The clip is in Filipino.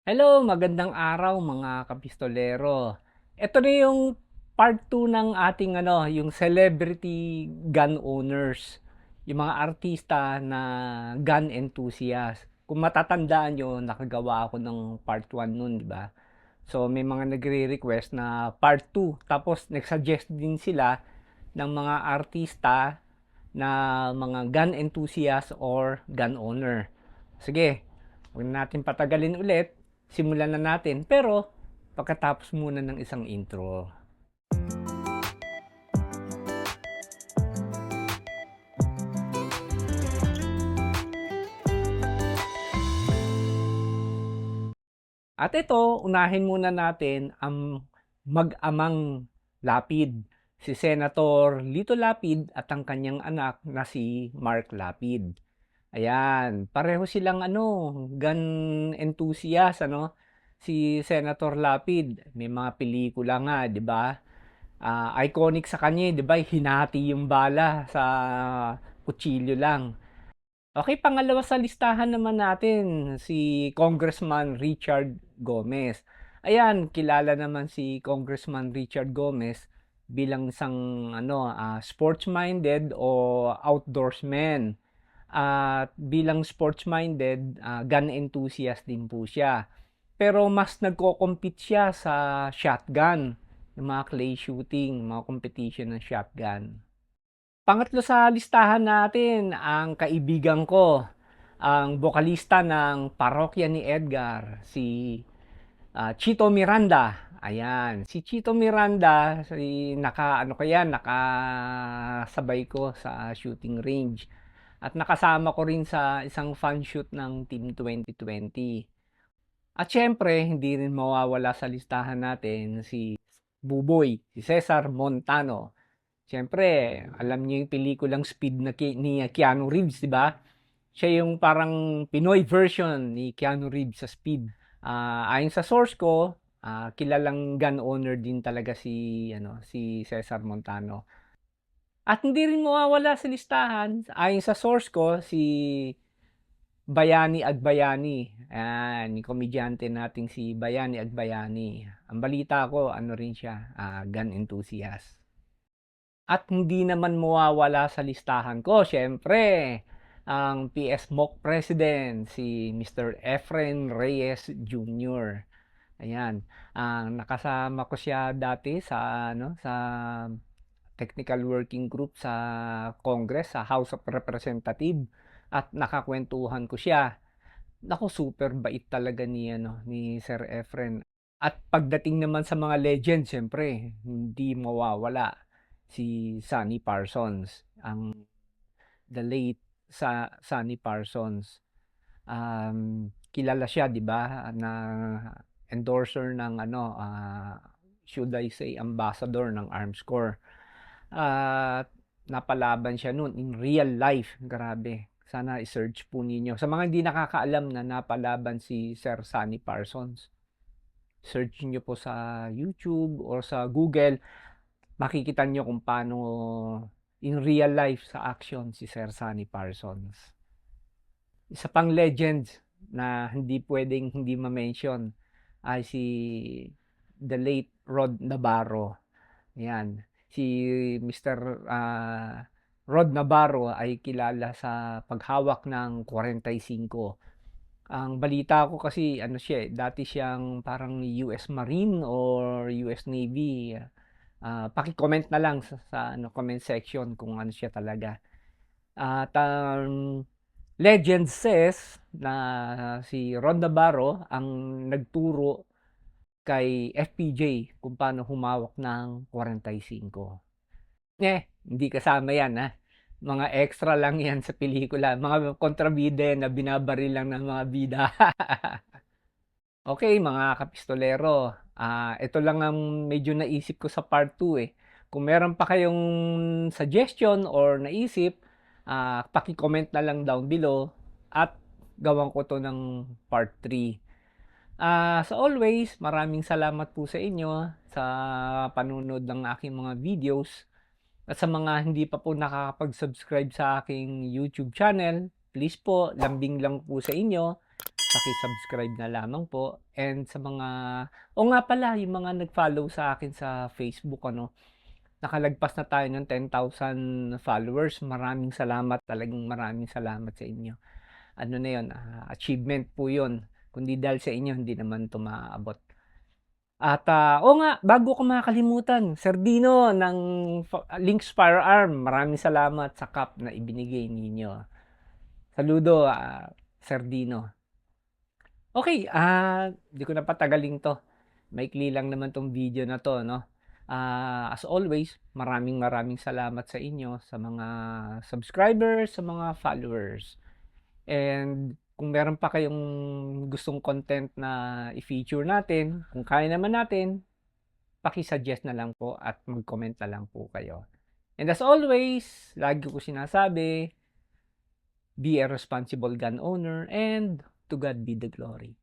Hello, magandang araw mga kapistolero. Ito na yung part 2 ng ating yung celebrity gun owners. Yung mga artista na gun enthusiast. Kung matatandaan nyo, nakagawa ako ng part 1 nun, di ba? So may mga nagre-request na part 2. Tapos nag-suggest din sila ng mga artista na mga gun enthusiast or gun owner. Sige, huwag na natin patagalin ulit. Simulan na natin. Pero, pagkatapos muna ng isang intro. At ito, unahin muna natin ang mag-amang Lapid. Si Senator Lito Lapid at ang kanyang anak na si Mark Lapid. Ayan, pareho silang gun enthusiast, Si Senator Lapid, may mga pelikula nga, 'di ba? Iconic sa kanya, 'di ba? Hinati yung bala sa kutsilyo lang. Okay, pangalawa sa listahan naman natin, si Congressman Richard Gomez. Ayan, kilala naman si Congressman Richard Gomez bilang isang sports-minded o outdoorsman. At bilang sports-minded, gun enthusiast din po siya. Pero mas nagko-compete siya sa shotgun, yung mga clay shooting, mga competition ng shotgun. Pangatlo sa listahan natin, ang kaibigan ko, ang bokalista ng parokya ni Edgar, si Chito Miranda. Ayan, si Chito Miranda, nakasabay ko sa shooting range. At nakasama ko rin sa isang fan shoot ng Team 2020. At syempre, hindi rin mawawala sa listahan natin si Buboy, si Cesar Montano. Siyempre, alam niyo yung pelikulang Speed ni Keanu Reeves, di ba? Siya yung parang Pinoy version ni Keanu Reeves sa Speed. Ayon sa source ko, kilalang gun owner din talaga si Cesar Montano. At hindi rin mawawala sa listahan, ayon sa source ko, si Bayani Agbayani. Ayan, yung komedyante nating si Bayani Agbayani. Ang balita ko, ano rin siya, gun enthusiast. At hindi naman mawawala sa listahan ko, syempre, ang PS MOC President, si Mr. Efren Reyes Jr. Ayan, nakasama ko siya dati sa technical working group sa Congress, sa House of Representatives, at nakakwentuhan ko siya. Naku, super bait talaga ni Sir Efren. At pagdating naman sa mga legends, siyempre, hindi mawawala si Sonny Parsons, ang the late Sonny Parsons. Kilala siya, 'di ba, na endorser ng should I say ambassador ng Arms Corps. At napalaban siya noon in real life. Grabe. Sana i-search po ninyo. Sa mga hindi nakakaalam na napalaban si Sir Sonny Parsons, search niyo po sa YouTube or sa Google, makikita niyo kung paano in real life sa action si Sir Sonny Parsons. Isa pang legend na hindi pwedeng hindi ma-mention ay si the late Rod Navarro. Yan. Si Mr. Rod Navarro ay kilala sa paghawak ng 45. Ang balita ko kasi siya, dati siyang parang US Marine or US Navy. Paki-comment na lang sa comment section kung ano siya talaga. At legend says na si Rod Navarro ang nagturo kay FPJ kung paano humawak ng 45. Hindi kasama yan, ha. Mga extra lang yan sa pelikula. Mga kontrabida na binabaril lang ng mga bida. Okay, mga kapistolero. Ito lang ang medyo naisip ko sa part 2 eh. Kung meron pa kayong suggestion or naisip, paki-comment na lang down below at gawan ko to ng part 3. As always, maraming salamat po sa inyo sa panunod ng aking mga videos. At sa mga hindi pa po nakakapag-subscribe sa aking YouTube channel, please po, lambing lang po sa inyo. paki-subscribe na lamang po, and sa mga nga pala, yung mga nag-follow sa akin sa Facebook ano, nakalagpas na tayo ng 10,000 followers. Maraming salamat, talagang maraming salamat sa inyo. Ano na 'yun, achievement po 'yun. Kundi dahil sa inyo hindi naman 'to maaabot. At, oo nga, bago ko makalimutan, Sir Dino ng Lynx Firearm, maraming salamat sa cup na ibinigay ninyo. Saludo, Sir Dino. Okay, di ko na patagalin 'to. Maikli lang naman 'tong video na 'to 'no. As always, maraming maraming salamat sa inyo, sa mga subscribers, sa mga followers. And kung meron pa kayong gustong content na i-feature natin, kung kaya naman natin, paki-suggest na lang po at mag-comment na lang po kayo. And as always, lagi ko sinasabi, be a responsible gun owner and to God be the glory.